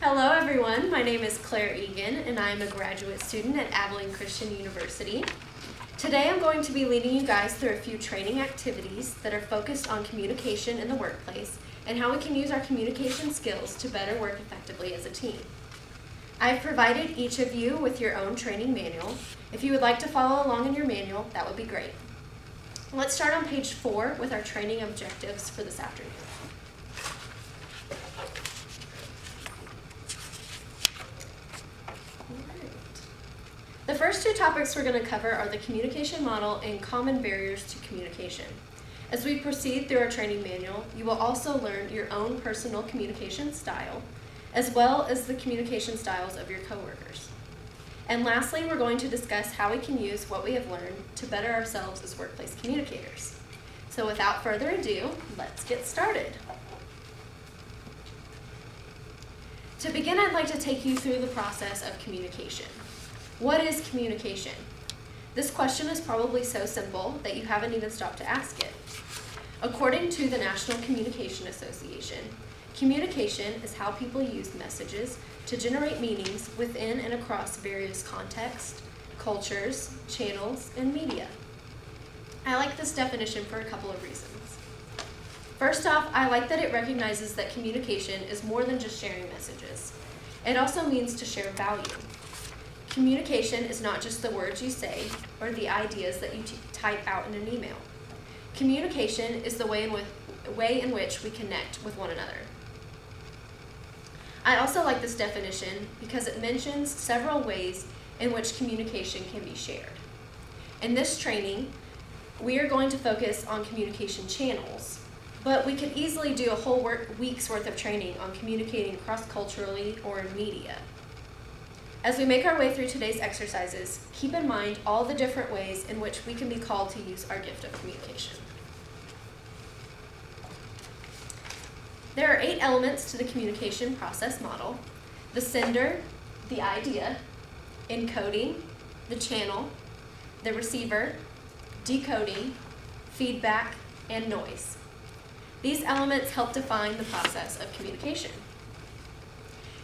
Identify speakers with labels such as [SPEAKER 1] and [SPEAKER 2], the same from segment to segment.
[SPEAKER 1] Hello everyone, my name is Claire Egan and I am a graduate student at Abilene Christian University. Today I'm going to be leading you guys through a few training activities that are focused on communication in the workplace and how we can use our communication skills to better work effectively as a team. I've provided each of you with your own training manual. If you would like to follow along in your manual, that would be great. Let's start on page 4 with our training objectives for this afternoon. The first two topics we're going to cover are the communication model and common barriers to communication. As we proceed through our training manual, you will also learn your own personal communication style, as well as the communication styles of your coworkers. And lastly, we're going to discuss how we can use what we have learned to better ourselves as workplace communicators. So without further ado, let's get started. To begin, I'd like to take you through the process of communication. What is communication? This question is probably so simple that you haven't even stopped to ask it. According to the National Communication Association, communication is how people use messages to generate meanings within and across various contexts, cultures, channels, and media. I like this definition for a couple of reasons. First off, I like that it recognizes that communication is more than just sharing messages. It also means to share value. Communication is not just the words you say or the ideas that you type out in an email. Communication is the way in which we connect with one another. I also like this definition because it mentions several ways in which communication can be shared. In this training, we are going to focus on communication channels, but we could easily do a whole week's worth of training on communicating cross-culturally or in media. As we make our way through today's exercises, keep in mind all the different ways in which we can be called to use our gift of communication. There are 8 elements to the communication process model: the sender, the idea, encoding, the channel, the receiver, decoding, feedback, and noise. These elements help define the process of communication.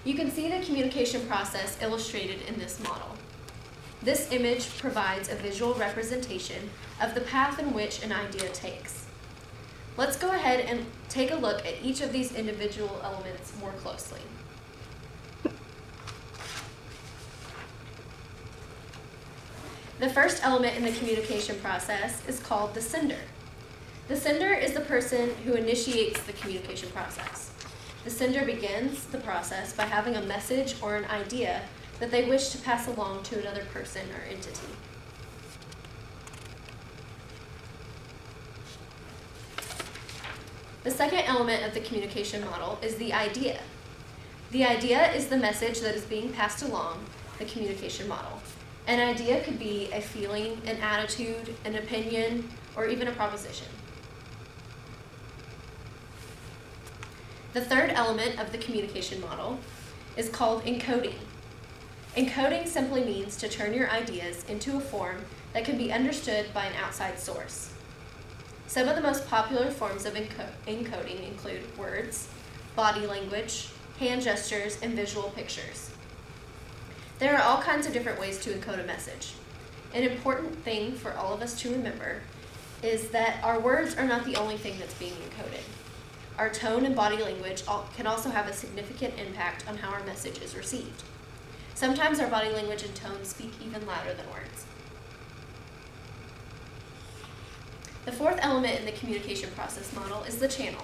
[SPEAKER 1] You can see the communication process illustrated in this model. This image provides a visual representation of the path in which an idea takes. Let's go ahead and take a look at each of these individual elements more closely. The first element in the communication process is called the sender. The sender is the person who initiates the communication process. The sender begins the process by having a message or an idea that they wish to pass along to another person or entity. The second element of the communication model is the idea. The idea is the message that is being passed along the communication model. An idea could be a feeling, an attitude, an opinion, or even a proposition. The third element of the communication model is called encoding. Encoding simply means to turn your ideas into a form that can be understood by an outside source. Some of the most popular forms of encoding include words, body language, hand gestures, and visual pictures. There are all kinds of different ways to encode a message. An important thing for all of us to remember is that our words are not the only thing that's being encoded. Our tone and body language can also have a significant impact on how our message is received. Sometimes our body language and tone speak even louder than words. The fourth element in the communication process model is the channel.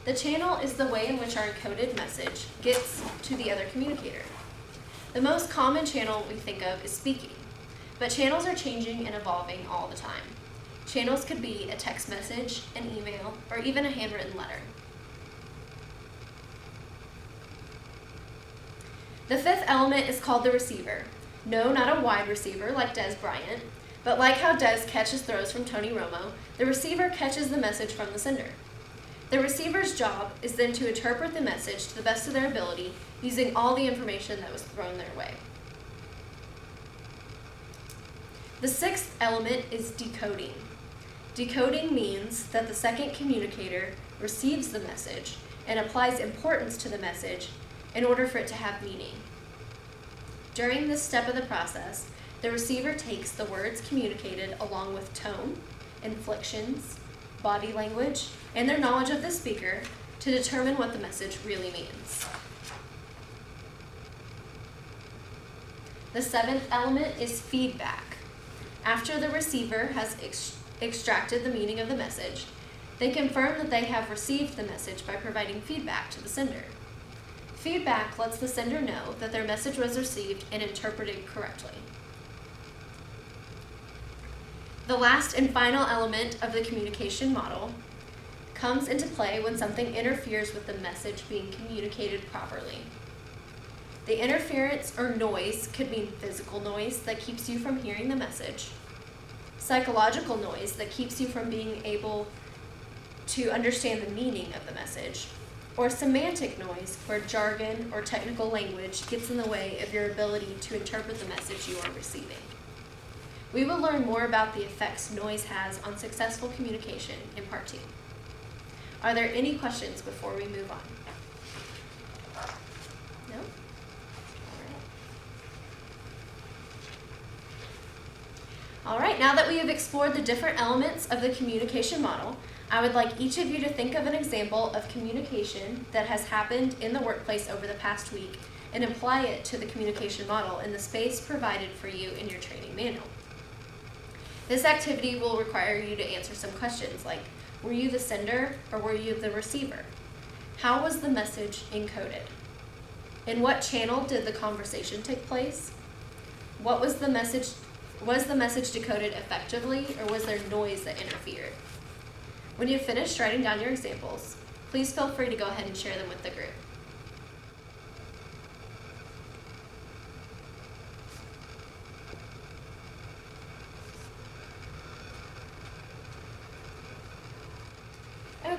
[SPEAKER 1] The channel is the way in which our encoded message gets to the other communicator. The most common channel we think of is speaking, but channels are changing and evolving all the time. Channels could be a text message, an email, or even a handwritten letter. The fifth element is called the receiver. No, not a wide receiver like Des Bryant, but like how Des catches throws from Tony Romo, the receiver catches the message from the sender. The receiver's job is then to interpret the message to the best of their ability using all the information that was thrown their way. The sixth element is decoding. Decoding means that the second communicator receives the message and applies importance to the message in order for it to have meaning. During this step of the process, the receiver takes the words communicated along with tone, inflections, body language, and their knowledge of the speaker to determine what the message really means. The seventh element is feedback. After the receiver has extracted the meaning of the message, they confirm that they have received the message by providing feedback to the sender. Feedback lets the sender know that their message was received and interpreted correctly. The last and final element of the communication model comes into play when something interferes with the message being communicated properly. The interference or noise could mean physical noise that keeps you from hearing the message, psychological noise that keeps you from being able to understand the meaning of the message, or semantic noise where jargon or technical language gets in the way of your ability to interpret the message you are receiving. We will learn more about the effects noise has on successful communication in Part 2. Are there any questions before we move on? No? All right, now that we have explored the different elements of the communication model, I would like each of you to think of an example of communication that has happened in the workplace over the past week and apply it to the communication model in the space provided for you in your training manual. This activity will require you to answer some questions like, were you the sender or were you the receiver? How was the message encoded? In what channel did the conversation take place? Was the message decoded effectively, or was there noise that interfered? When you've finished writing down your examples, please feel free to go ahead and share them with the group.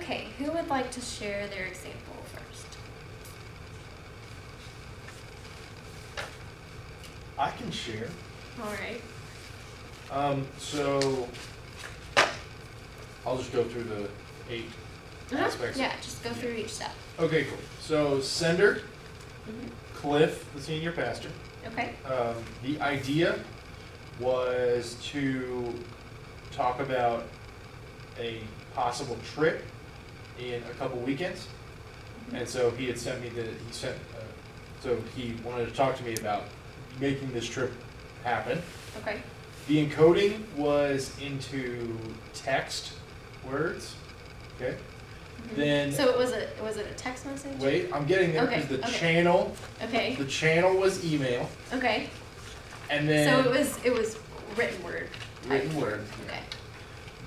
[SPEAKER 1] Okay, who would like to share their example first?
[SPEAKER 2] I can share.
[SPEAKER 1] All right.
[SPEAKER 2] So I'll just go through the 8 aspects.
[SPEAKER 1] Yeah, just go through each step.
[SPEAKER 2] Okay, cool. So sender, Cliff, the senior pastor.
[SPEAKER 1] Okay.
[SPEAKER 2] The idea was to talk about a possible trip in a couple weekends, and so he had sent me so he wanted to talk to me about making this trip happen.
[SPEAKER 1] Okay.
[SPEAKER 2] The encoding was into text words. Okay. Then
[SPEAKER 1] so was it a text message?
[SPEAKER 2] Wait, I'm getting there because the channel.
[SPEAKER 1] Okay.
[SPEAKER 2] The channel was email.
[SPEAKER 1] Okay.
[SPEAKER 2] And then.
[SPEAKER 1] So it was written word.
[SPEAKER 2] Written word.
[SPEAKER 1] Okay.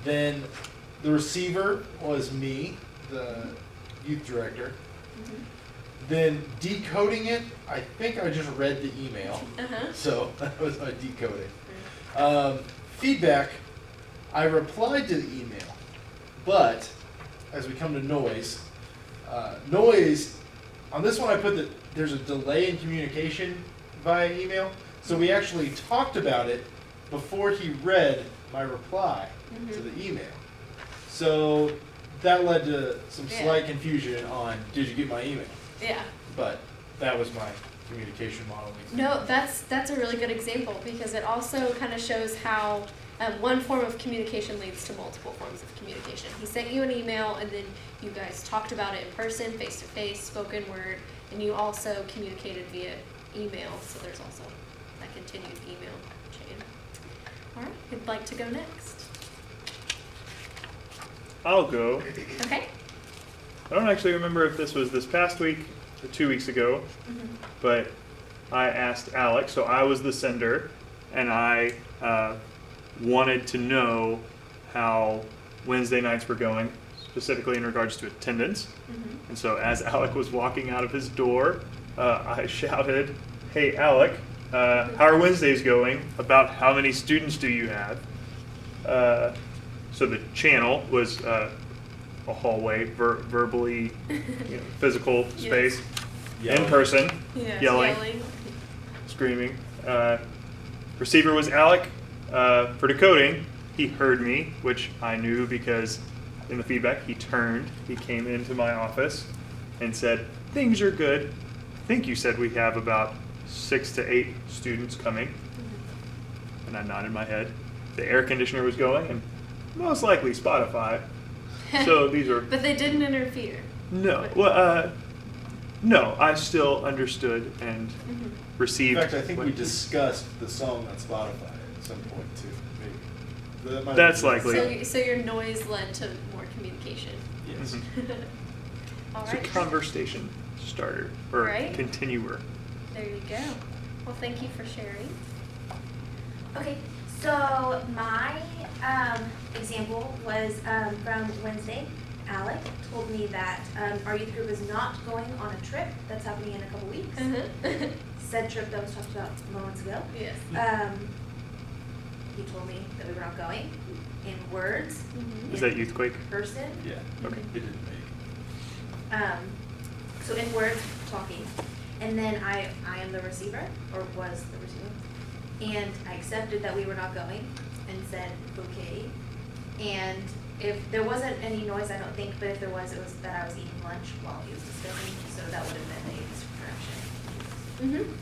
[SPEAKER 2] Then the receiver was me, the youth director. Then decoding it, I think I just read the email. So that was my decoding. Feedback, I replied to the email, but as we come to noise, on this one I put that there's a delay in communication via email, so we actually talked about it before he read my reply to the email. So that led to some slight confusion on, did you get my email?
[SPEAKER 1] Yeah.
[SPEAKER 2] But that was my communication model.
[SPEAKER 1] No, that's a really good example because it also kind of shows how one form of communication leads to multiple forms of communication. He sent you an email and then you guys talked about it in person, face to face, spoken word, and you also communicated via email, so there's also that continued email chain. All right, who'd like to go next?
[SPEAKER 3] I'll go.
[SPEAKER 1] Okay.
[SPEAKER 3] I don't actually remember if this was this past week or 2 weeks ago, but I asked Alex, so I was the sender, and I wanted to know how Wednesday nights were going, specifically in regards to attendance. And so as Alec was walking out of his door, I shouted, "Hey Alec, how are Wednesdays going? About how many students do you have?" So the channel was a hallway, verbally, physical space, in person, yelling, screaming. Receiver was Alec. For decoding, he heard me, which I knew because in the feedback he turned, he came into my office and said, "Things are good. think you said we have about 6 to 8 students coming. And I nodded my head. The air conditioner was going, and most likely Spotify. So these are...
[SPEAKER 1] But they didn't interfere.
[SPEAKER 3] No. Well, no, I still understood and received...
[SPEAKER 2] In fact, I think we discussed the song on Spotify at some point too, maybe. That might
[SPEAKER 3] That's
[SPEAKER 2] have been-
[SPEAKER 3] likely.
[SPEAKER 1] So your noise led to more communication.
[SPEAKER 2] Yes.
[SPEAKER 1] All
[SPEAKER 3] It's a
[SPEAKER 1] right.
[SPEAKER 3] conversation starter, or
[SPEAKER 1] Right.
[SPEAKER 3] continuer.
[SPEAKER 1] There you go. Well, thank you for sharing.
[SPEAKER 4] Okay, so my example was from Wednesday. Alec told me that our youth group is not going on a trip that's happening in a couple weeks. Said trip that was talked about moments ago.
[SPEAKER 1] Yes.
[SPEAKER 4] He told me that we were not going in words.
[SPEAKER 3] Is
[SPEAKER 4] in
[SPEAKER 3] that Youthquake?
[SPEAKER 4] person?
[SPEAKER 2] Yeah.
[SPEAKER 3] Okay.
[SPEAKER 2] It didn't make
[SPEAKER 4] So in words, talking. And then I am the receiver, or was the receiver. And I accepted that we were not going and said, okay. And if there wasn't any noise, I don't think, but if there was, it was that I was eating lunch while he was discussing, so that would have been a misconception.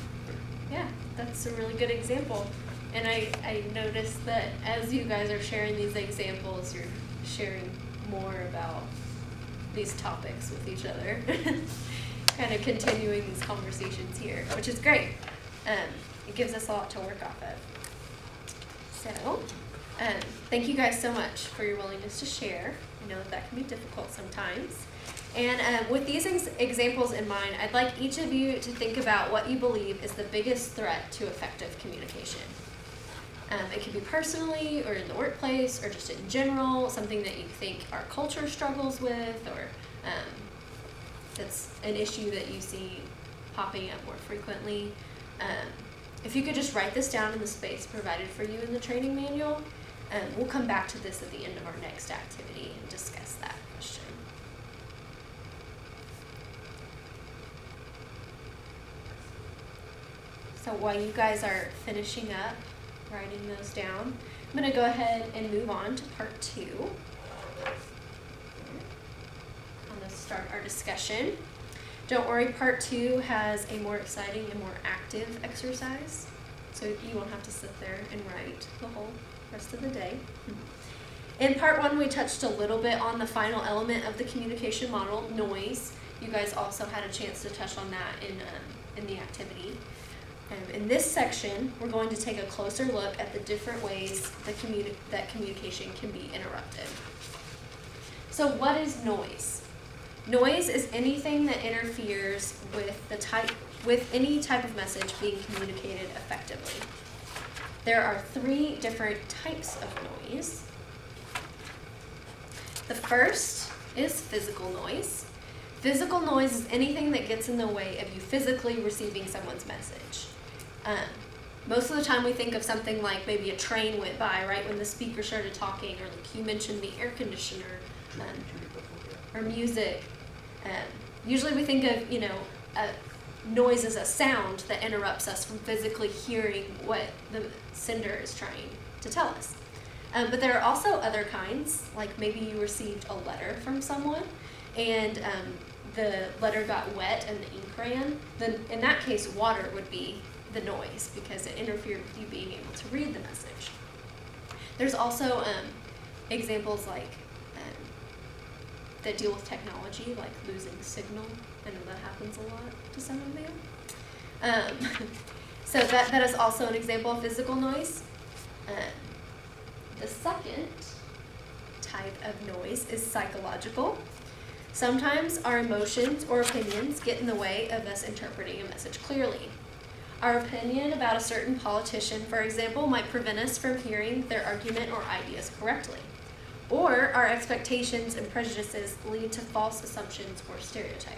[SPEAKER 1] Yeah, that's a really good example. And I noticed that as you guys are sharing these examples, you're sharing more about these topics with each other. Kind of continuing these conversations here, which is great. It gives us a lot to work off of. So, thank you guys so much for your willingness to share. I know that can be difficult sometimes. And with these examples in mind, I'd like each of you to think about what you believe is the biggest threat to effective communication. It could be personally, or in the workplace, or just in general, something that you think our culture struggles with, or that's an issue that you see popping up more frequently. If you could just write this down in the space provided for you in the training manual, we'll come back to this at the end of our next activity and discuss that question. So while you guys are finishing up writing those down, I'm going to go ahead and move on to part 2. I'm going to start our discussion. Don't worry, part 2 has a more exciting and more active exercise, so you won't have to sit there and write the whole rest of the day. In part 1, we touched a little bit on the final element of the communication model, noise. You guys also had a chance to touch on that in the activity. In this section, we're going to take a closer look at the different ways that communication can be interrupted. So what is noise? Noise is anything that interferes with any type of message being communicated effectively. There are 3 different types of noise. The first is physical noise. Physical noise is anything that gets in the way of you physically receiving someone's message. Most of the time we think of something like maybe a train went by right when the speaker started talking, or like you mentioned the air conditioner, or music. Usually we think of, noise as a sound that interrupts us from physically hearing what the sender is trying to tell us. But there are also other kinds, like maybe you received a letter from someone and the letter got wet and the ink ran. Then in that case, water would be the noise because it interfered with you being able to read the message. There's also examples like that deal with technology, like losing signal. I know that happens a lot to some of you. So that is also an example of physical noise. The second type of noise is psychological. Sometimes our emotions or opinions get in the way of us interpreting a message clearly. Our opinion about a certain politician, for example, might prevent us from hearing their argument or ideas correctly. Or our expectations and prejudices lead to false assumptions or stereotypes.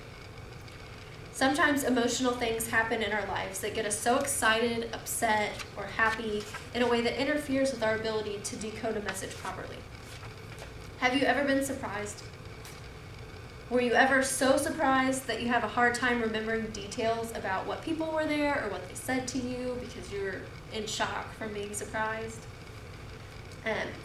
[SPEAKER 1] Sometimes emotional things happen in our lives that get us so excited, upset, or happy in a way that interferes with our ability to decode a message properly. Have you ever been surprised? Were you ever so surprised that you have a hard time remembering details about what people were there or what they said to you because you were in shock from being surprised?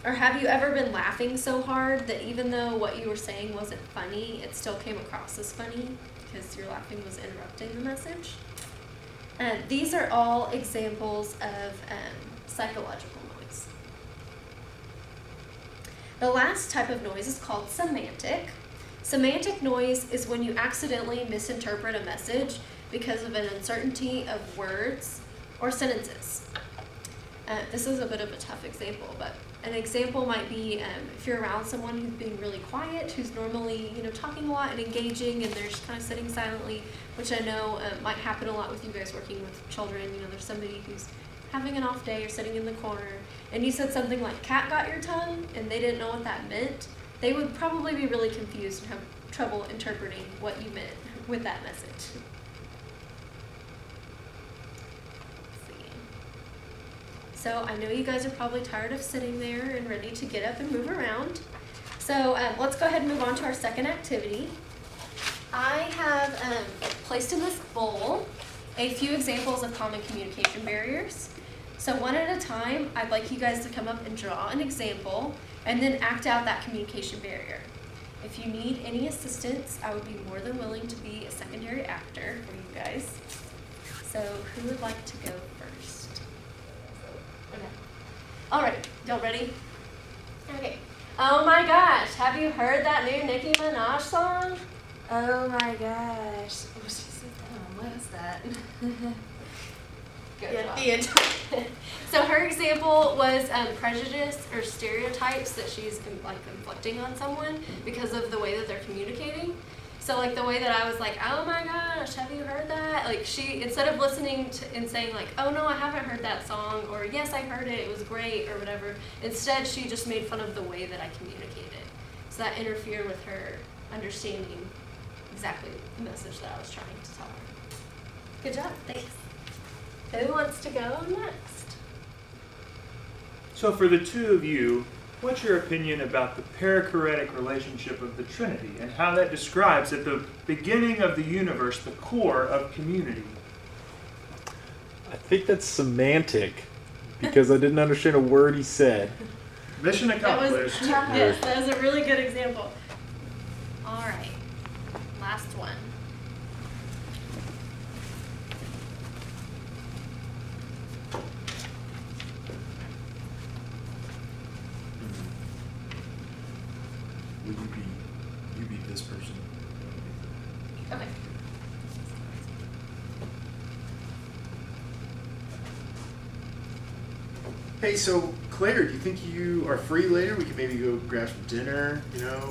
[SPEAKER 1] Or have you ever been laughing so hard that even though what you were saying wasn't funny, it still came across as funny? because your laughing was interrupting the message. These are all examples of psychological noise. The last type of noise is called semantic. Semantic noise is when you accidentally misinterpret a message because of an uncertainty of words or sentences. This is a bit of a tough example, but an example might be if you're around someone who's being really quiet, who's normally, talking a lot and engaging, and they're just kind of sitting silently, which I know might happen a lot with you guys working with children. There's somebody who's having an off day or sitting in the corner, and you said something like, "Cat got your tongue," and they didn't know what that meant. They would probably be really confused and have trouble interpreting what you meant with that message. So I know you guys are probably tired of sitting there and ready to get up and move around. So let's go ahead and move on to our second activity. I have placed in this bowl a few examples of common communication barriers. So one at a time, I'd like you guys to come up and draw an example and then act out that communication barrier. If you need any assistance, I would be more than willing to be a secondary actor for you guys. So who would like to go first? Okay. Alright, y'all ready? Okay. Oh my gosh, have you heard that new Nicki Minaj song? Oh my gosh. Oh, she said, what is that? Good job. So her example was prejudice or stereotypes that she's inflicting on someone because of the way that they're communicating. So the way that I was like, oh my gosh, have you heard that? She, instead of listening to and saying oh no, I haven't heard that song, or yes, I heard it, it was great, or whatever. Instead, she just made fun of the way that I communicated. So that interfered with her understanding exactly the message that I was trying to tell her. Good job, thanks. Who wants to go next?
[SPEAKER 3] So for the two of you, what's your opinion about the perichoretic relationship of the Trinity and how that describes at the beginning of the universe the core of community?
[SPEAKER 2] I think that's semantic because I didn't understand a word he said.
[SPEAKER 3] Mission accomplished.
[SPEAKER 1] Yes, that was a really good example. All right, last one.
[SPEAKER 2] Will you be this person?
[SPEAKER 1] Okay.
[SPEAKER 2] Hey, so Claire, do you think you are free later? We could maybe go grab some dinner,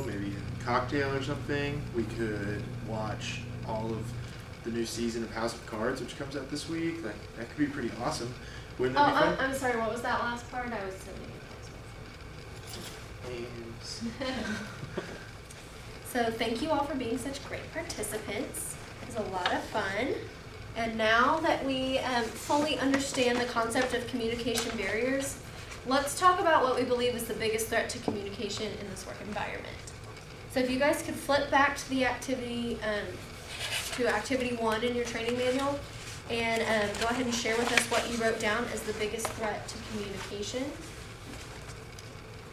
[SPEAKER 2] maybe a cocktail or something. We could watch all of the new season of House of Cards, which comes out this week. That could be pretty awesome. Wouldn't that be fun?
[SPEAKER 1] I'm sorry, what was that last part? I was sending So thank you all for being such great participants. It was a lot of fun. And now that we fully understand the concept of communication barriers, let's talk about what we believe is the biggest threat to communication in this work environment. So if you guys could flip back to the activity, to activity 1 in your training manual, and go ahead and share with us what you wrote down as the biggest threat to communication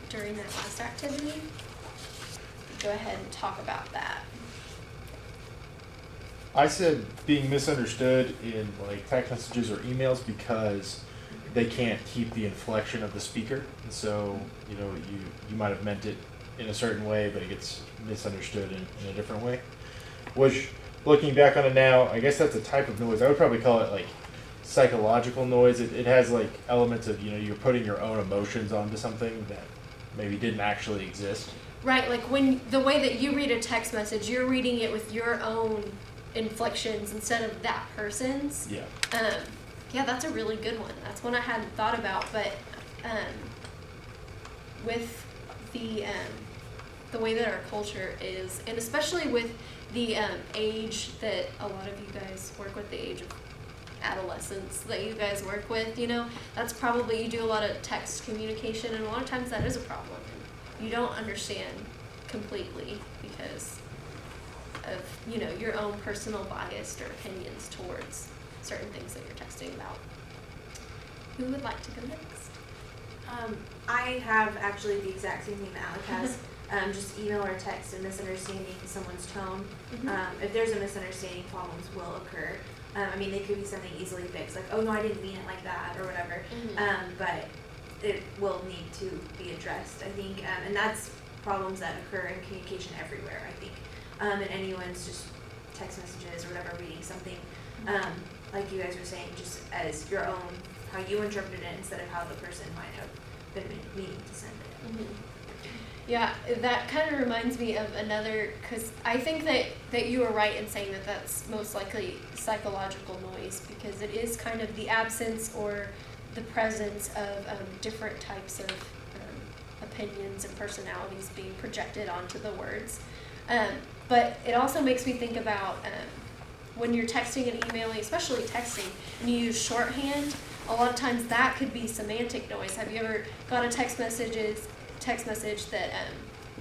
[SPEAKER 1] during that last activity. Go ahead and talk about that.
[SPEAKER 2] I said being misunderstood in text messages or emails because they can't keep the inflection of the speaker. And so, you might have meant it in a certain way, but it gets misunderstood in a different way. Which, looking back on it now, I guess that's a type of noise. I would probably call it psychological noise. It has elements of, you're putting your own emotions onto something that maybe didn't actually exist.
[SPEAKER 1] Right, when the way that you read a text message, you're reading it with your own inflections instead of that person's.
[SPEAKER 2] Yeah.
[SPEAKER 1] Yeah, that's a really good one. That's one I hadn't thought about, but with the way that our culture is, and especially with the age that a lot of you guys work with, the age of adolescence that you guys work with, that's probably, you do a lot of text communication, and a lot of times that is a problem. You don't understand completely because of, your own personal bias or opinions towards certain things that you're texting about. Who would like to go next?
[SPEAKER 4] I have actually the exact same thing that Alec has. just email or text a misunderstanding someone's tone.
[SPEAKER 1] Mhm.
[SPEAKER 4] If there's a misunderstanding, problems will occur. I mean, they could be something easily fixed, like, oh no, I didn't mean it like that, or whatever.
[SPEAKER 1] Mhm.
[SPEAKER 4] But it will need to be addressed, I think, and that's problems that occur in communication everywhere, I think. And anyone's just text messages or whatever, reading something, like you guys were saying, just as your own, how you interpreted it instead of how the person might have been meaning to send it.
[SPEAKER 1] Mhm. Yeah, that kind of reminds me of another, because I think that you were right in saying that that's most likely psychological noise, because it is kind of the absence or the presence of different types of opinions and personalities being projected onto the words. But it also makes me think about when you're texting and emailing, especially texting, and you use shorthand, a lot of times that could be semantic noise. Have you ever got a text message that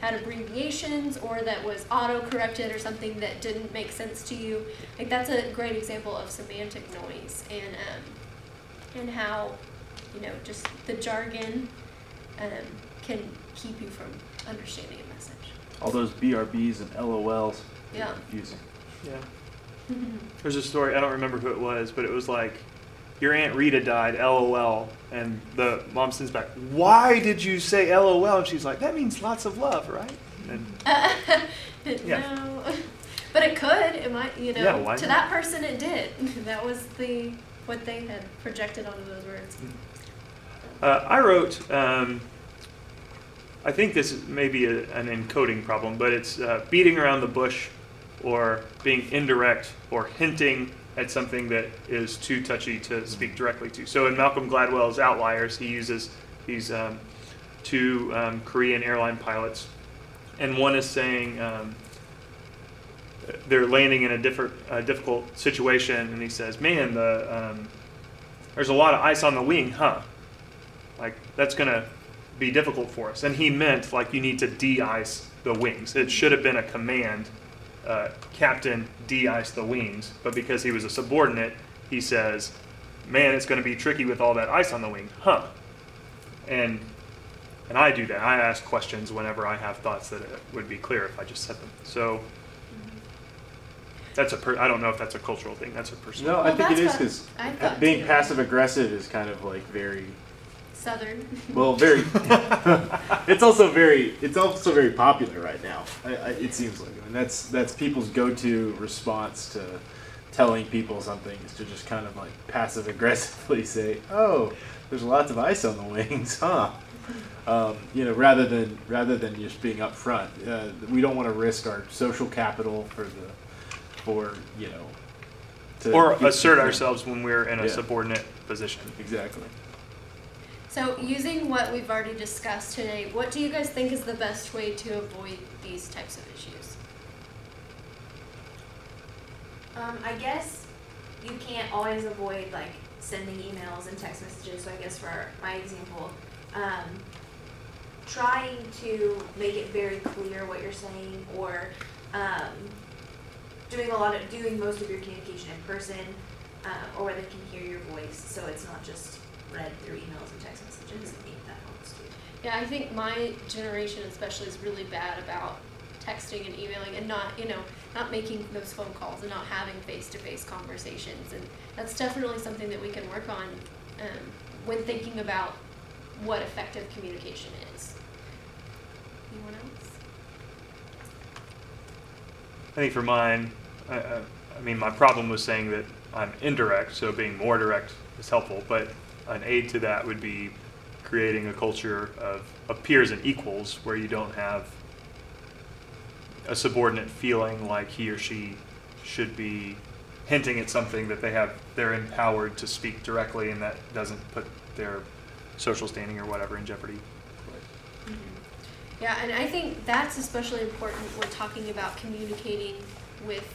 [SPEAKER 1] had abbreviations or that was auto-corrected or something that didn't make sense to you? Like, that's a great example of semantic noise, and how, just the jargon can keep you from understanding a message.
[SPEAKER 5] All those BRBs and LOLs.
[SPEAKER 1] Yeah.
[SPEAKER 5] Confusing.
[SPEAKER 3] Yeah. There's a story, I don't remember who it was, but it was like, your Aunt Rita died, LOL, and the mom sends back, why did you say LOL? And she's like, that means lots of love, right? And yeah.
[SPEAKER 1] No, but it could. It might.
[SPEAKER 3] Yeah, why
[SPEAKER 1] to
[SPEAKER 3] not?
[SPEAKER 1] that person, it did. That was what they had projected onto those words.
[SPEAKER 3] I wrote, I think this may be an encoding problem, but it's beating around the bush or being indirect or hinting at something that is too touchy to speak directly to. So in Malcolm Gladwell's Outliers, he uses these two Korean airline pilots, and one is saying they're landing in a difficult situation, and he says, man, there's a lot of ice on the wing, huh? Like, that's going to be difficult for us. And he meant, like, you need to de-ice the wings. It should have been a command, Captain, de-ice the wings. But because he was a subordinate, he says, man, it's going to be tricky with all that ice on the wing, huh? And I do that. I ask questions whenever I have thoughts that it would be clear if I just said them. So that's I don't know if that's a cultural thing. That's a personal.
[SPEAKER 5] No, I
[SPEAKER 1] Well,
[SPEAKER 5] think it is
[SPEAKER 1] that's what I
[SPEAKER 5] because
[SPEAKER 1] thought
[SPEAKER 5] being
[SPEAKER 1] too.
[SPEAKER 5] passive aggressive is kind of like very,
[SPEAKER 1] Southern.
[SPEAKER 5] well, very. It's also very popular right now. It seems like, and that's people's go-to response to telling people something is to just kind of like passive aggressively say, "Oh, there's lots of ice on the wings, huh?" Rather than just being upfront. We don't want to risk our social capital
[SPEAKER 3] Or assert ourselves when we're in a
[SPEAKER 5] Yeah.
[SPEAKER 3] subordinate position.
[SPEAKER 5] Exactly.
[SPEAKER 1] So, using what we've already discussed today, what do you guys think is the best way to avoid these types of issues?
[SPEAKER 4] I guess you can't always avoid like sending emails and text messages. So I guess for my example, trying to make it very clear what you're saying, or doing most of your communication in person, or where they can hear your voice, so it's not just read through emails and text messages. I think that helps too.
[SPEAKER 1] Yeah, I think my generation especially is really bad about texting and emailing and not making those phone calls and not having face-to-face conversations. And that's definitely something that we can work on when thinking about what effective communication is. Anyone else?
[SPEAKER 3] I think for mine, I mean, my problem was saying that I'm indirect, so being more direct is helpful, but an aid to that would be creating a culture of peers and equals where you don't have a subordinate feeling like he or she should be hinting at something that they're empowered to speak directly, and that doesn't put their social standing or whatever in jeopardy.
[SPEAKER 1] Yeah, and I think that's especially important when talking about communicating with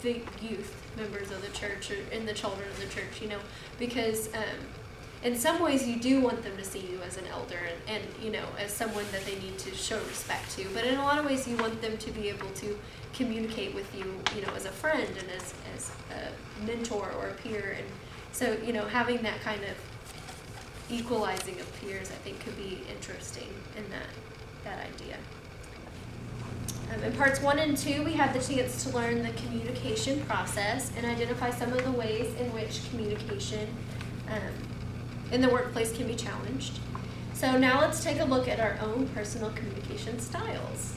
[SPEAKER 1] the youth members of the church and the children of the church, because in some ways you do want them to see you as an elder and as someone that they need to show respect to, but in a lot of ways you want them to be able to communicate with you, as a friend and as a mentor or a peer. And so, having that kind of equalizing of peers, I think, could be interesting in that that idea. In parts 1 and 2, we had the chance to learn the communication process and identify some of the ways in which communication in the workplace can be challenged. So now let's take a look at our own personal communication styles.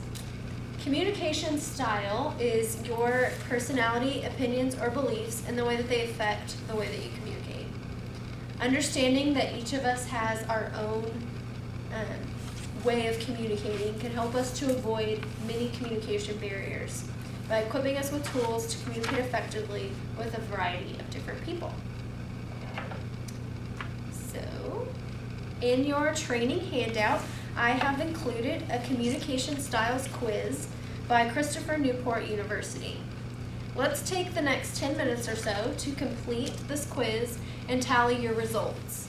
[SPEAKER 1] Communication style is your personality, opinions, or beliefs and the way that they affect the way that you communicate. Understanding that each of us has our own way of communicating can help us to avoid many communication barriers by equipping us with tools to communicate effectively with a variety of different people. So, in your training handout, I have included a communication styles quiz by Christopher Newport University. Let's take the next 10 minutes or so to complete this quiz and tally your results.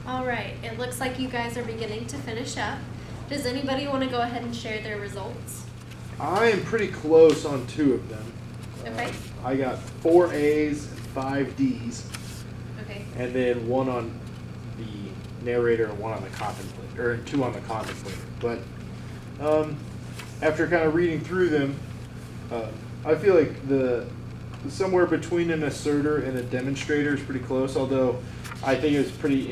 [SPEAKER 1] All right, it looks like you guys are beginning to finish up. Does anybody want to go ahead and share their results?
[SPEAKER 2] I am pretty close on 2 of them.
[SPEAKER 1] Okay.
[SPEAKER 2] I got 4 A's and 5 D's,
[SPEAKER 1] Okay.
[SPEAKER 2] and then 1 on the narrator and 1 on the contemplator, or 2 on the contemplator. But after kind of reading through them, I feel like the somewhere between an asserter and a demonstrator is pretty close. Although I think it was pretty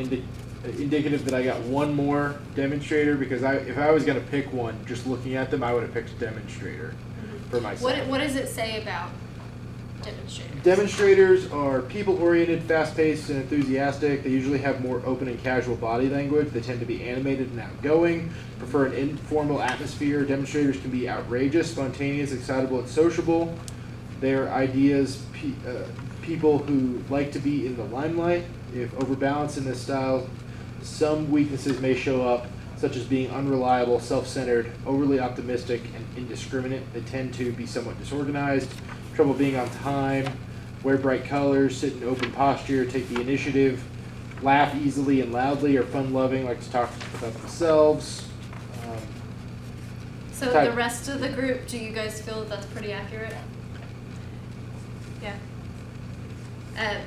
[SPEAKER 2] indicative that I got 1 more demonstrator, because if I was going to pick one, just looking at them, I would have picked demonstrator for myself.
[SPEAKER 1] What does it say about demonstrators?
[SPEAKER 2] Demonstrators are people-oriented, fast-paced, and enthusiastic. They usually have more open and casual body language. They tend to be animated and outgoing, prefer an informal atmosphere. Demonstrators can be outrageous, spontaneous, excitable, and sociable. Their ideas, people who like to be in the limelight. If overbalanced in this style, some weaknesses may show up, such as being unreliable, self-centered, overly optimistic, and indiscriminate. They tend to be somewhat disorganized, trouble being on time, wear bright colors, sit in open posture, take the initiative, laugh easily and loudly, are fun-loving, like to talk about themselves.
[SPEAKER 1] So the rest of the group, do you guys feel that that's pretty accurate? Yeah. That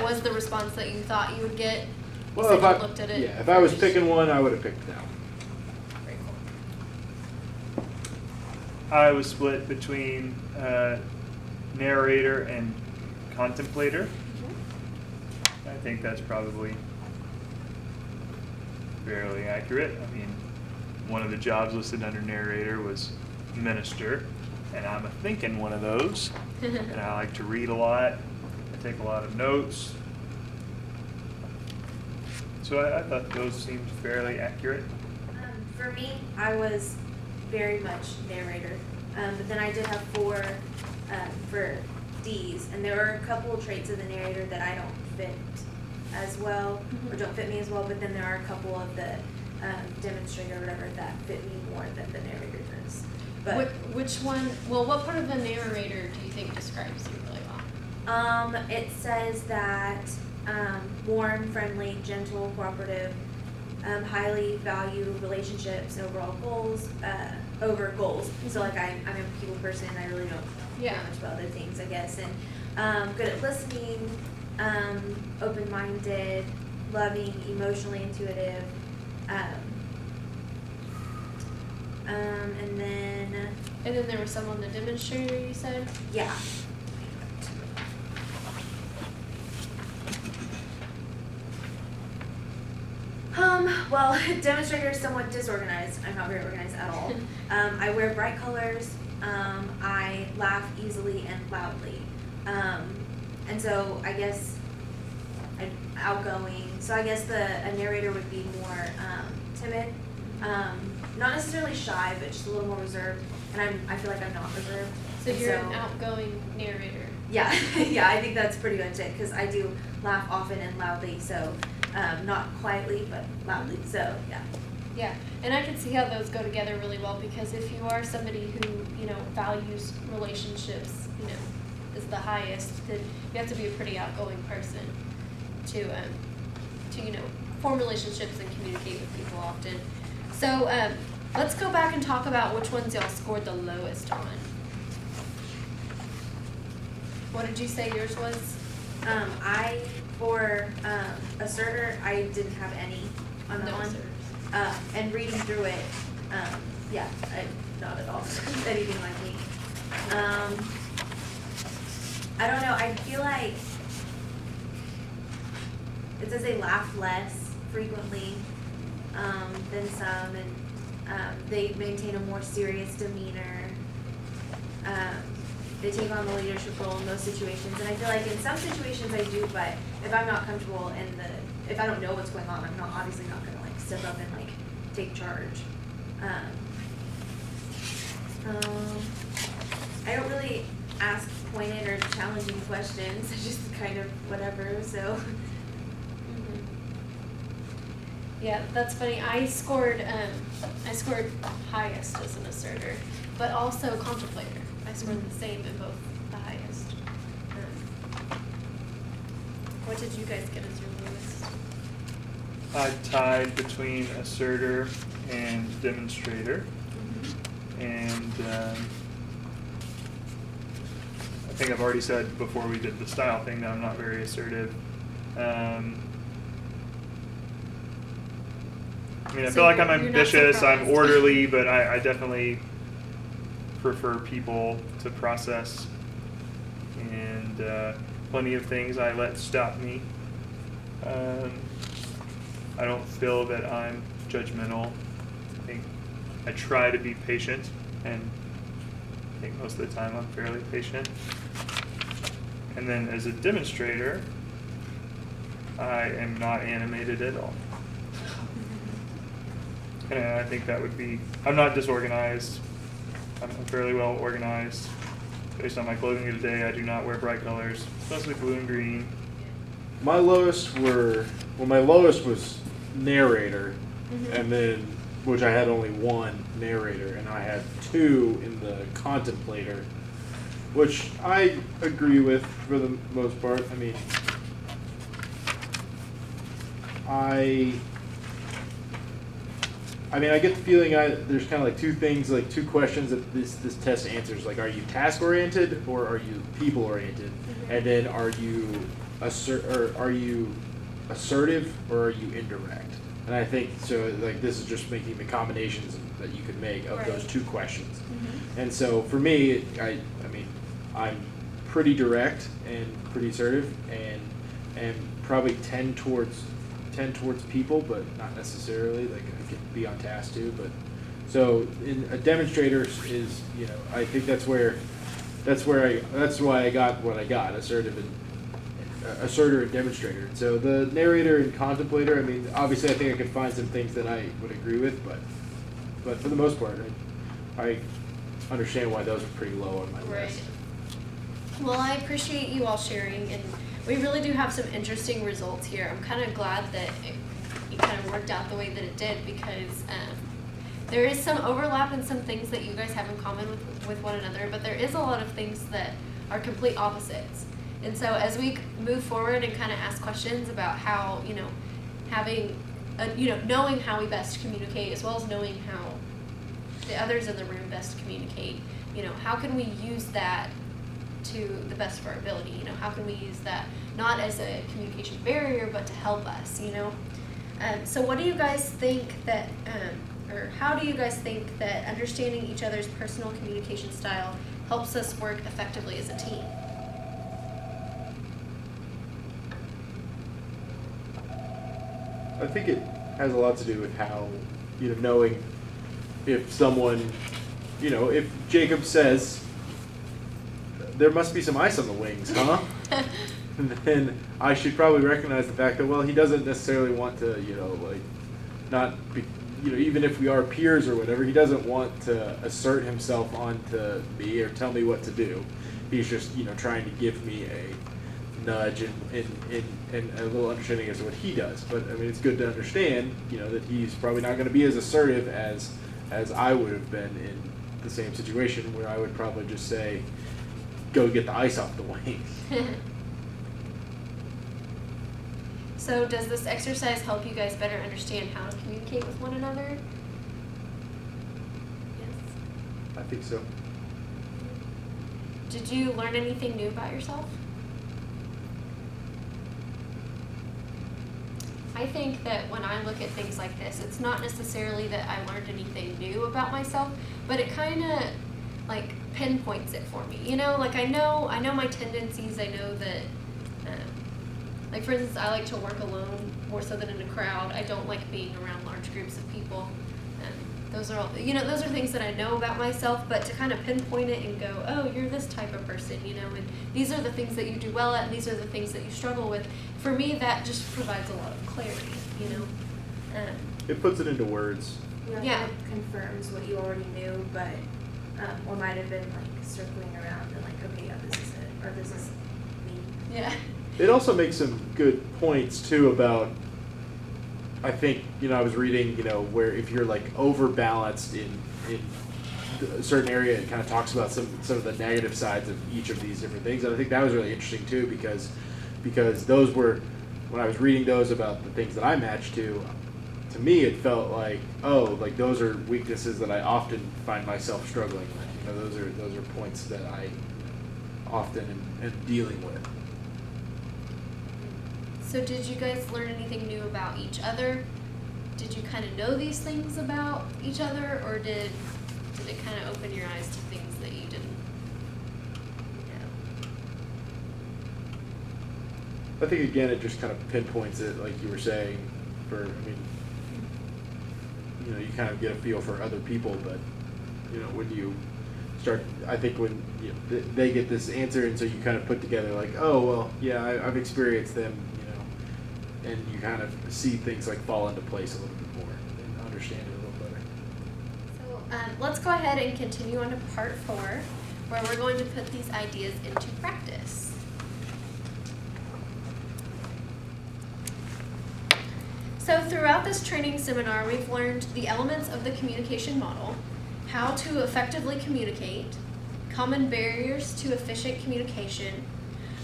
[SPEAKER 1] was the response that you thought you would get?
[SPEAKER 2] Well,
[SPEAKER 1] if I looked at it.
[SPEAKER 2] Yeah, if I was picking one, I would have picked that one.
[SPEAKER 1] Very cool.
[SPEAKER 3] I was split between narrator and contemplator. I think that's probably fairly accurate. I mean, one of the jobs listed under narrator was minister, and I'm a thinking one of those. And I like to read a lot. I take a lot of notes. So I thought those seemed fairly accurate.
[SPEAKER 4] For me, I was very much narrator, but then I did have 4 for D's, and there were a couple of traits of the narrator that I don't fit as well, or don't fit me as well, but then there are a couple of the demonstrator or whatever that fit me more than the narrator does. But
[SPEAKER 1] Which one, well, what part of the narrator do you think describes you really well?
[SPEAKER 4] it says that warm, friendly, gentle, cooperative, highly value relationships, overall goals, over goals. So like I'm a people person, I really don't care much about other things, I guess. And good at listening, open-minded, loving, emotionally intuitive,
[SPEAKER 1] And then there was some on the demonstrator, you said?
[SPEAKER 4] yeah. Well, demonstrator is somewhat disorganized. I'm not very organized at all. I wear bright colors. I laugh easily and loudly. And so I guess I'm outgoing. So I guess a narrator would be more timid. Not necessarily shy, but just a little more reserved. And I feel like I'm not reserved.
[SPEAKER 1] So you're an outgoing narrator.
[SPEAKER 4] Yeah, yeah, I think that's pretty much it, because I do laugh often and loudly, so not quietly, but loudly, so yeah.
[SPEAKER 1] Yeah, and I can see how those go together really well, because if you are somebody who, values relationships, is the highest, then you have to be a pretty outgoing person to form relationships and communicate with people often. So let's go back and talk about which ones y'all scored the lowest on. What did you say yours was?
[SPEAKER 4] For asserter, I didn't have any on that
[SPEAKER 1] No
[SPEAKER 4] one.
[SPEAKER 1] asserters.
[SPEAKER 4] And reading through it, not at all anything like me. I don't know, I feel like it says they laugh less frequently than some, and they maintain a more serious demeanor. They take on the leadership role in those situations, and I feel like in some situations I do, but if I'm not comfortable if I don't know what's going on, I'm obviously not gonna like step up and like take charge. I don't really ask pointed or challenging questions. I just kind of whatever. So.
[SPEAKER 1] Yeah, that's funny. I scored highest as an asserter, but also contemplator. I scored the same in both the highest. What did you guys get as your lowest?
[SPEAKER 3] I tied between asserter and demonstrator, and I think I've already said before we did the style thing that I'm not very assertive. I mean, I
[SPEAKER 1] So
[SPEAKER 3] feel like I'm
[SPEAKER 1] you're not
[SPEAKER 3] ambitious, I'm
[SPEAKER 1] surprised.
[SPEAKER 3] orderly, but I definitely prefer people to process, and plenty of things I let stop me. I don't feel that I'm judgmental. I think I try to be patient, and I think most of the time I'm fairly patient. And then as a demonstrator, I am not animated at all. And I think that would be, I'm not disorganized. I'm fairly well organized. Based on my clothing today, I do not wear bright colors, mostly blue and green.
[SPEAKER 5] My lowest my lowest was narrator, and then, which I had only one narrator, and I had two in the contemplator, which I agree with for the most part. I mean, I get the feeling there's kind of like two questions that this test answers. Like, are you task oriented or are you people oriented? And then are you assertive or are you indirect? And I think so. Like, this is just making the combinations that you could make of those two questions. And so for me, I mean, I'm pretty direct and pretty assertive, and probably tend towards people, but not necessarily. Like, I can be on task too, but so in a demonstrator is, I think that's why I got what I got, asserter and demonstrator. So the narrator and contemplator, I mean, obviously I think I could find some things that I would agree with, but for the most part, I understand why those are pretty low on my list.
[SPEAKER 1] Well, I appreciate you all sharing, and we really do have some interesting results here. I'm kind of glad that it kind of worked out the way that it did, because there is some overlap in some things that you guys have in common with one another, but there is a lot of things that are complete opposites. And so as we move forward and kind of ask questions about how, knowing how we best communicate, as well as knowing how the others in the room best communicate, how can we use that to the best of our ability? How can we use that not as a communication barrier, but to help us? So what do you guys think that, or how do you guys think that understanding each other's personal communication style helps us work effectively as a team?
[SPEAKER 5] I think it has a lot to do with how, knowing if someone, if Jacob says, there must be some ice on the wings, huh? Then I should probably recognize the fact that, well, he doesn't necessarily want to, not be, even if we are peers or whatever, he doesn't want to assert himself onto me or tell me what to do. He's just, trying to give me a nudge and a little understanding as to what he does. But I mean, it's good to understand, that he's probably not going to be as assertive as I would have been in the same situation, where I would probably just say, go get the ice off the wings.
[SPEAKER 1] So does this exercise help you guys better understand how to communicate with one another? Yes.
[SPEAKER 5] I think so.
[SPEAKER 1] Did you learn anything new about yourself? I think that when I look at things like this, it's not necessarily that I learned anything new about myself, but it kind of like pinpoints it for me. You know, like I know my tendencies. I know that, like for instance, I like to work alone more so than in a crowd. I don't like being around large groups of people. Those are all, those are things that I know about myself, but to kind of pinpoint it and go, oh, you're this type of person, and these are the things that you do well at, and these are the things that you struggle with. For me, that just provides a lot of clarity,
[SPEAKER 5] It puts it into words.
[SPEAKER 1] Yeah.
[SPEAKER 4] It confirms what you already knew, but, or might have been like circling around and like, okay, yeah, this is it, or this is me.
[SPEAKER 1] Yeah.
[SPEAKER 5] It also makes some good points too about, I think, I was reading, where if you're like overbalanced in a certain area, it kind of talks about some of the negative sides of each of these different things. And I think that was really interesting too, because those were, when I was reading those about the things that I matched to me it felt like, oh, like those are weaknesses that I often find myself struggling with. Those are points that I often am dealing with.
[SPEAKER 1] So did you guys learn anything new about each other? Did you kind of know these things about each other, or did it kind of open your eyes to things that you didn't know?
[SPEAKER 5] I think again it just kind of pinpoints it, like you were saying, you kind of get a feel for other people, but when you start, I think when they get this answer, and so you kind of put together like, oh well, yeah, I've experienced them, and you kind of see things like fall into place a little bit more and understand it a little better.
[SPEAKER 1] So let's go ahead and continue on to part 4, where we're going to put these ideas into practice. So throughout this training seminar, we've learned the elements of the communication model, how to effectively communicate, common barriers to efficient communication,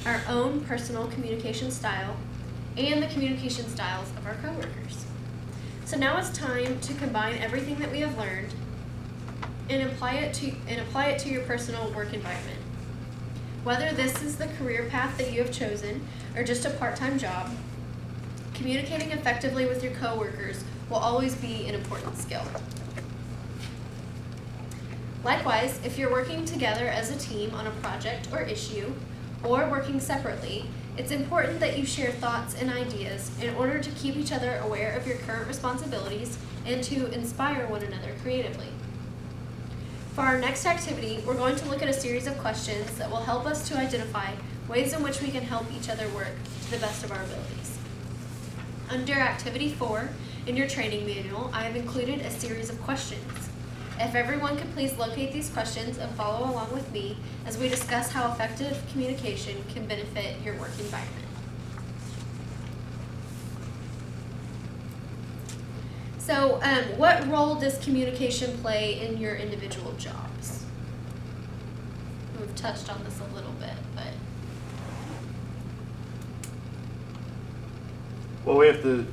[SPEAKER 1] our own personal communication style, and the communication styles of our coworkers. So now it's time to combine everything that we have learned and apply it to your personal work environment. Whether this is the career path that you have chosen or just a part-time job, communicating effectively with your coworkers will always be an important skill. Likewise, if you're working together as a team on a project or issue, or working separately, it's important that you share thoughts and ideas in order to keep each other aware of your current responsibilities and to inspire one another creatively. For our next activity, we're going to look at a series of questions that will help us to identify ways in which we can help each other work to the best of our abilities. Under Activity 4 in your training manual, I have included a series of questions. If everyone could please locate these questions and follow along with me as we discuss how effective communication can benefit your work environment. So, what role does communication play in your individual jobs? We've touched on this a little bit, but...
[SPEAKER 5] Well, we have to,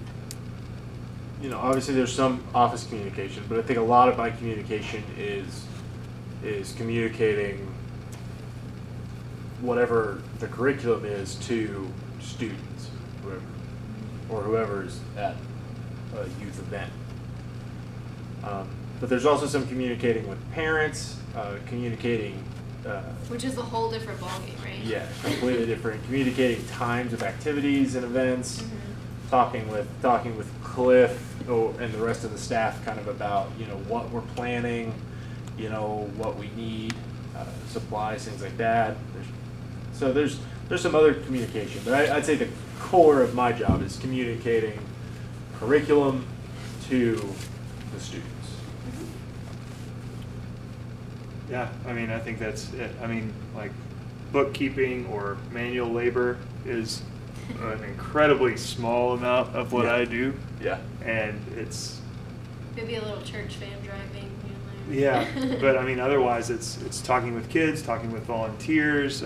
[SPEAKER 5] obviously there's some office communication, but I think a lot of my communication is communicating whatever the curriculum is to students, whoever's at a youth event. But there's also some communicating with parents, communicating.
[SPEAKER 1] Which is a whole different ballgame, right?
[SPEAKER 5] Yeah, completely different. Communicating times of activities and events. Mm-hmm. Talking with Cliff and the rest of the staff kind of about what we're planning, what we need, supplies, things like that. There's some other communication, but I'd say the core of my job is communicating curriculum to the students.
[SPEAKER 3] Yeah, I think that's it. Like bookkeeping or manual labor is an incredibly small amount of what I do. Yeah. And it's
[SPEAKER 1] maybe a little church van driving.
[SPEAKER 3] Yeah, but otherwise it's talking with kids, talking with volunteers,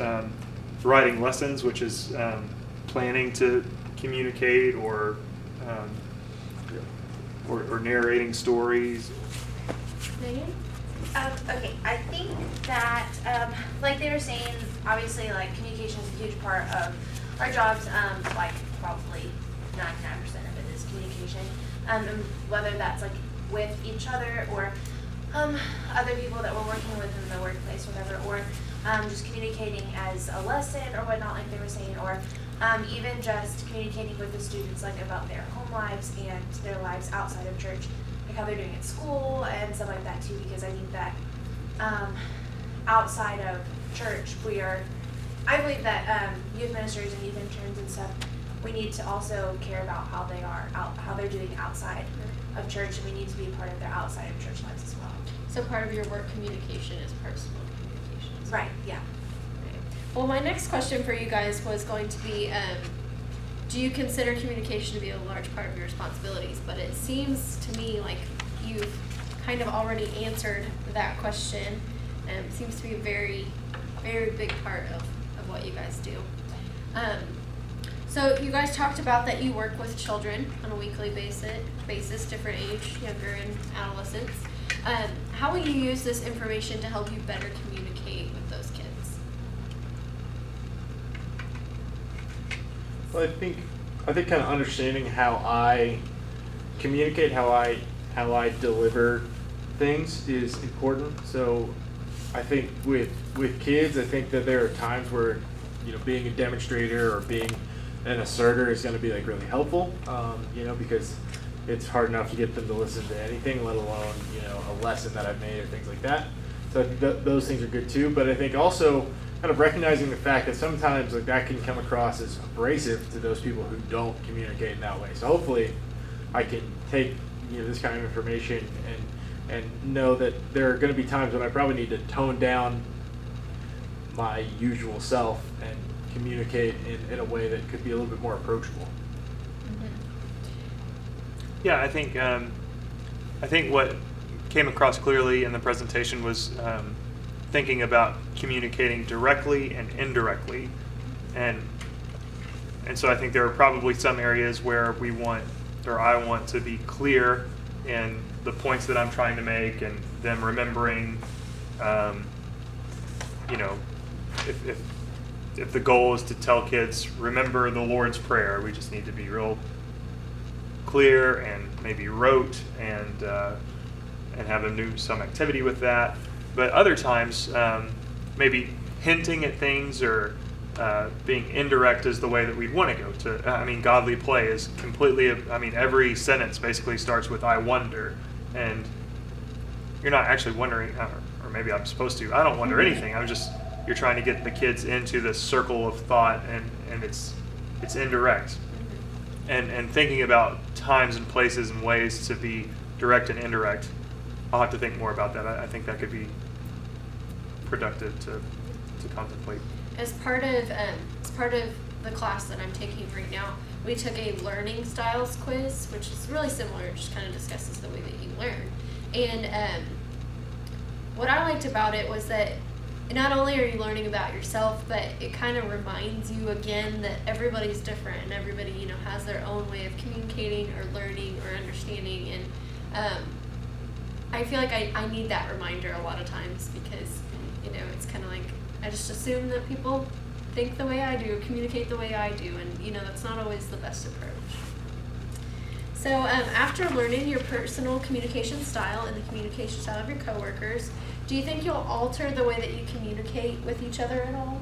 [SPEAKER 3] writing lessons, which is planning to communicate or narrating stories?
[SPEAKER 1] Megan?
[SPEAKER 4] Okay, I think that, like they were saying, obviously, like, communication is a huge part of our jobs, like, probably 99% of it is communication, and whether that's, like, with each other, or, other people that we're working with in the workplace, whatever, or, just communicating as a lesson or whatnot, like they were saying, or, even just communicating with the students, like, about their home lives and their lives outside of church, like how they're doing at school and stuff like that too, because I think that outside of church, I believe that youth ministers and youth interns and stuff, we need to also care about how they're doing outside of church, and we need to be a part of their outside of church lives as well.
[SPEAKER 1] So part of your work communication is personal communication.
[SPEAKER 4] Right, yeah.
[SPEAKER 1] Right. Well, my next question for you guys was going to be, do you consider communication to be a large part of your responsibilities? But it seems to me like you've kind of already answered that question. It seems to be a very, very big part of what you guys do. So you guys talked about that you work with children on a weekly basis, different age, younger and adolescents. How will you use this information to help you better communicate with those kids?
[SPEAKER 5] Well, I think kind of understanding how I communicate, how I deliver things is important. So I think with kids, I think that there are times where, being a demonstrator or being an asserter is going to be like really helpful, because it's hard enough to get them to listen to anything, let alone, a lesson that I've made or things like that. So I think those things are good too. But I think also kind of recognizing the fact that sometimes like that can come across as abrasive to those people who don't communicate in that way. So hopefully I can take this kind of information and know that there are going to be times when I probably need to tone down my usual self and communicate in a way that could be a little bit more approachable.
[SPEAKER 3] Yeah, I think what came across clearly in the presentation was thinking about communicating directly and indirectly, and so I think there are probably some areas where I want to be clear in the points that I'm trying to make, and them remembering, if the goal is to tell kids, remember the Lord's Prayer, we just need to be real clear and maybe rote and have them do some activity with that. But other times, maybe hinting at things or being indirect is the way that we'd want to go to. Godly play is completely, every sentence basically starts with I wonder, and you're not actually wondering, or maybe I'm supposed to, I don't wonder anything, you're trying to get the kids into this circle of thought, and it's indirect. And thinking about times and places and ways to be direct and indirect, I'll have to think more about that. I think that could be productive to contemplate.
[SPEAKER 1] As part of the class that I'm taking right now, we took a learning styles quiz, which is really similar. It just kind of discusses the way that you learn. And what I liked about it was that not only are you learning about yourself, but it kind of reminds you again that everybody's different and everybody, has their own way of communicating or learning or understanding. And I feel like I need that reminder a lot of times because, it's kind of like I just assume that people think the way I do, communicate the way I do, and, that's not always the best approach. So after learning your personal communication style and the communication style of your coworkers, do you think you'll alter the way that you communicate with each other at all?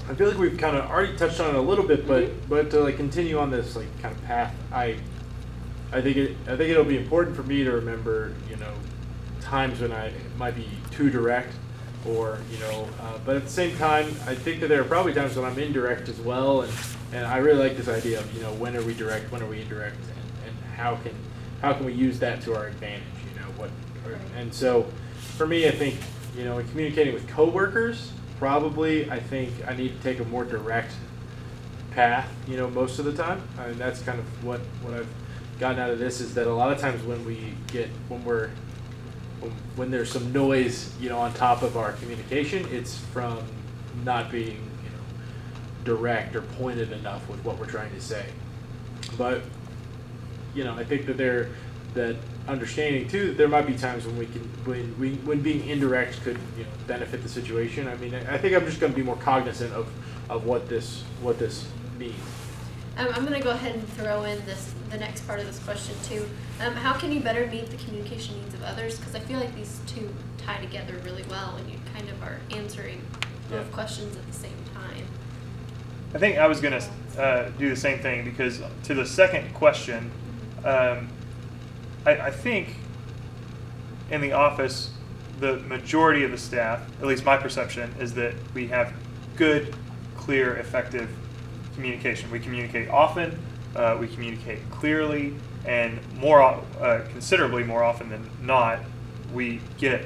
[SPEAKER 5] I feel like we've kind of already touched on it a little bit, but to continue on this kind of path, I think it'll be important for me to remember, times when I might be too direct, or but at the same time, I think that there are probably times when I'm indirect as well, and I really like this idea of when are we direct, when are we indirect, and how can we use that to our advantage, and so for me, I think in communicating with coworkers, probably I think I need to take a more direct path, most of the time. That's kind of what I've gotten out of this, is that a lot of times when there's some noise, on top of our communication, it's from not being, direct or pointed enough with what we're trying to say. But I think that understanding too that there might be times when being indirect could benefit the situation. I mean, I think I'm just going to be more cognizant of what this means.
[SPEAKER 1] I'm going to go ahead and throw in the next part of this question too. How can you better meet the communication needs of others? Because I feel like these two tie together really well, and you kind of are answering both questions at the same time.
[SPEAKER 3] I think I was going to do the same thing, because to the second question, I think in the office, the majority of the staff, at least my perception, is that we have good, clear, effective communication. We communicate often, we communicate clearly, and considerably more often than not, we get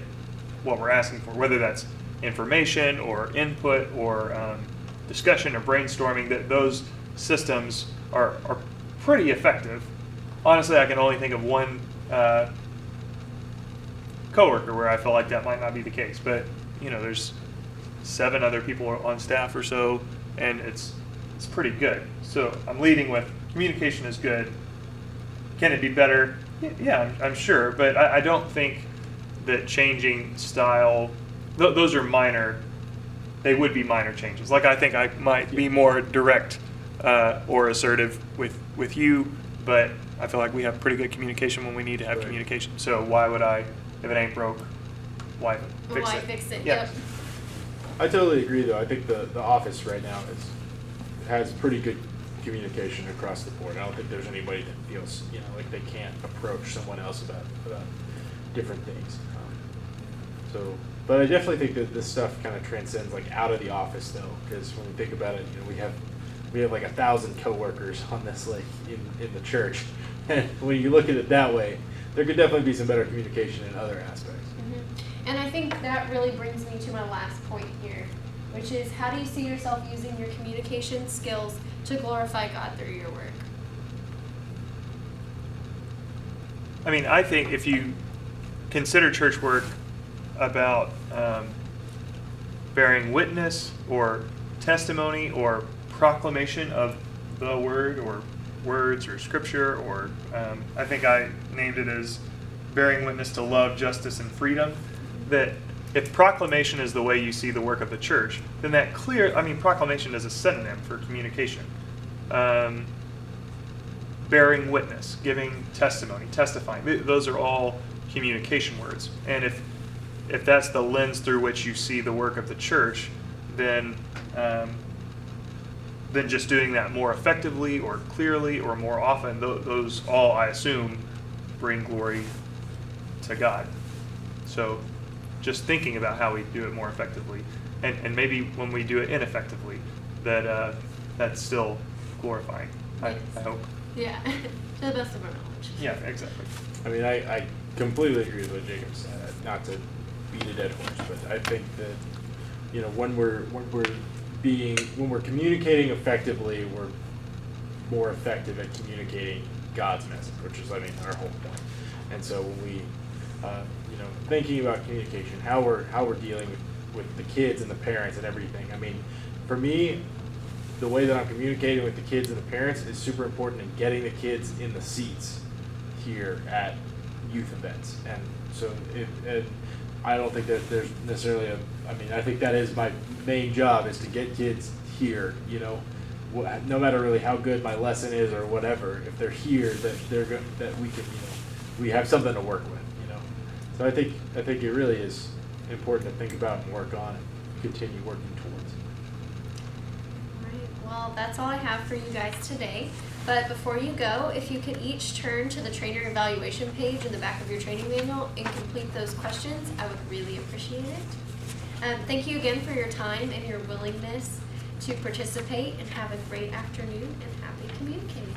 [SPEAKER 3] what we're asking for, whether that's information or input or discussion or brainstorming. That those systems are pretty effective. Honestly, I can only think of one coworker where I feel like that might not be the case, but there's 7 other people on staff or so, and it's pretty good. So I'm leading with communication is good. Can it be better? Yeah, I'm sure, but I don't think that changing style, those are minor. They would be minor changes. Like, I think I might be more direct or assertive with you, but I feel like we have pretty good communication when we need to have communication. So why would I, if it ain't broke, why fix it?
[SPEAKER 1] Yep.
[SPEAKER 5] I totally agree, though. I think the office right now has pretty good communication across the board. I don't think there's anybody that feels like they can't approach someone else about different things. But I definitely think that this stuff kind of transcends like out of the office, though, because when we think about it, we have like 1,000 coworkers on this, like in the church, and when you look at it that way, there could definitely be some better communication in other aspects.
[SPEAKER 1] Mm-hmm. And I think that really brings me to my last point here, which is, how do you see yourself using your communication skills to glorify God through your work?
[SPEAKER 3] I mean, I think if you consider church work about bearing witness or testimony or proclamation of the word or words or scripture, or I think I named it as bearing witness to love, justice, and freedom, that if proclamation is the way you see the work of the church, then proclamation is a synonym for communication. Bearing witness, giving testimony, testifying, those are all communication words. And if that's the lens through which you see the work of the church, then just doing that more effectively or clearly or more often, those all, I assume, bring glory to God. So just thinking about how we do it more effectively, and maybe when we do it ineffectively, that's still glorifying, I hope.
[SPEAKER 1] Yeah, to the best of our knowledge.
[SPEAKER 3] Yeah, exactly.
[SPEAKER 5] I mean, I completely agree with what Jacob said. Not to beat a dead horse, but I think that when we're communicating effectively, we're more effective at communicating God's message, which is, our whole point. And so when we, thinking about communication, how we're dealing with the kids and the parents and everything. I mean, for me, the way that I'm communicating with the kids and the parents is super important in getting the kids in the seats here at youth events. And so I don't think that there's necessarily I think that is my main job, is to get kids here, no matter really how good my lesson is or whatever, if they're here, that we can, we have something to work with, So I think it really is important to think about and work on and continue working towards.
[SPEAKER 1] Well, that's all I have for you guys today. But before you go, if you could each turn to the trainer evaluation page in the back of your training manual and complete those questions, I would really appreciate it. Thank you again for your time and your willingness to participate, and have a great afternoon and happy communicating.